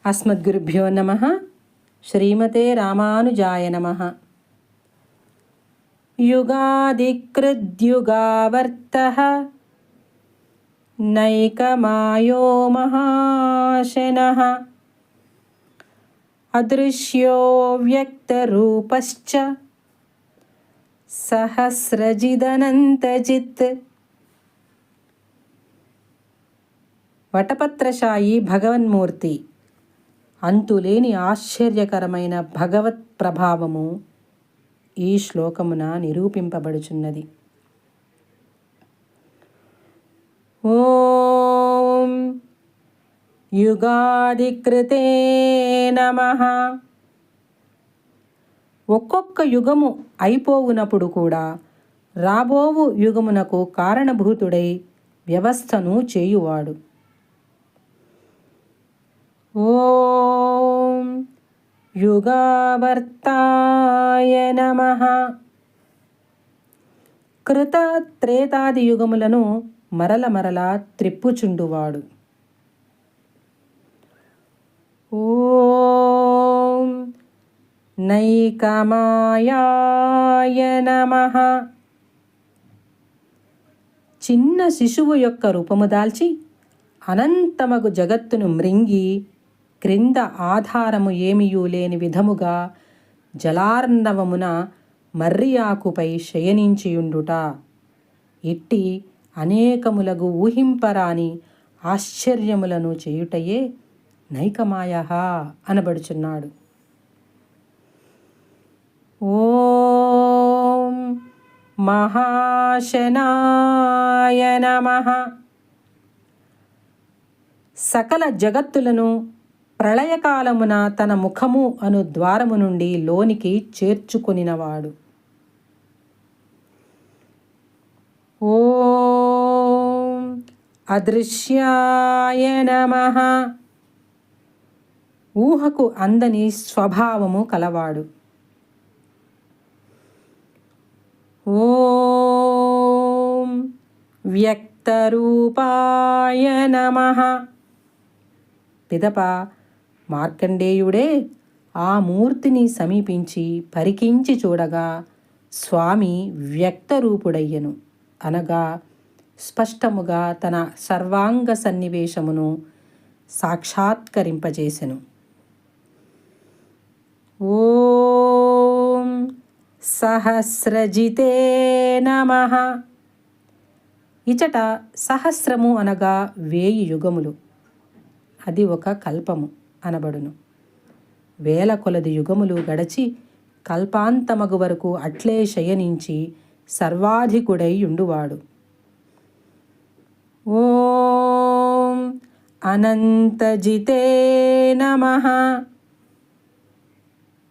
అస్మద్గురుభ్యో నమః. శ్రీమతే రామానుజాయ నమః. యుగాదికృద్యుగావర్తః నైకమాయో మహాశనః అదృశ్యో వ్యక్తరూపశ్చ సహస్రజిదనంతజిత్. వటపత్రశాయి భగవన్మూర్తి అంతులేని ఆశ్చర్యకరమైన భగవత్ ప్రభావము ఈ శ్లోకమున నిరూపింపబడుచున్నది. ఓం యుగాదికృతే నమః. ఒక్కొక్క యుగము అయిపోవునప్పుడు కూడా రాబోవు యుగమునకు కారణభూతుడై వ్యవస్థను చేయువాడు. ఓం యుగావర్తాయ నమః. కృత త్రేతాది యుగములను మరల త్రిప్పుచుండువాడు. ఓం నైకమాయాయ నమః. చిన్న శిశువు యొక్క రూపము దాల్చి అనంతమగు జగత్తును మృంగి క్రింద ఆధారము ఏమియూ లేని విధముగా జలార్ణవమున మర్రి ఆకుపై శయనించియుండుట. ఇట్టి అనేకములగు ఊహింపరాని ఆశ్చర్యములను చేయుటయే నైకమాయః అనబడుచున్నాడు. ఓం మహాశనాయ నమః. సకల జగత్తులను ప్రళయకాలమున తన ముఖము అను ద్వారము నుండి లోనికి చేర్చుకొనినవాడు. ఓం అదృశ్యాయ నమః. ఊహకు అందని స్వభావము కలవాడు. ఓం వ్యక్తరూపాయ నమః. పిదప మార్కండేయుడే ఆ మూర్తిని సమీపించి పరికించి చూడగా స్వామి వ్యక్తరూపుడయ్యను, అనగా స్పష్టముగా తన సర్వాంగ సన్నివేశమును సాక్షాత్కరింపజేసెను. ఓం సహస్రజితే నమః. ఇచట సహస్రము అనగా 1000 యుగములు, అది ఒక కల్పము అనబడును. 1000 కొలది యుగములు గడచి కల్పాంతమగు వరకు అట్లే శయనించి సర్వాధికుడై ఉండువాడు. ఓం అనంతజితే నమః.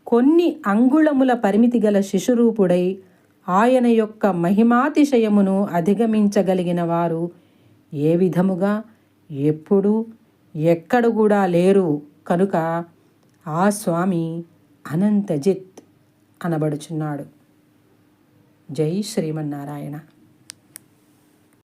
కొన్ని అంగుళముల పరిమితి గల శిశురూపుడై ఆయన యొక్క మహిమాతిశయమును అధిగమించగలిగిన వారు ఏ విధముగా ఎప్పుడు ఎక్కడ కూడా లేరు కనుక ఆ స్వామి అనంతజిత్ అనబడుచున్నాడు. జై శ్రీమన్నారాయణ.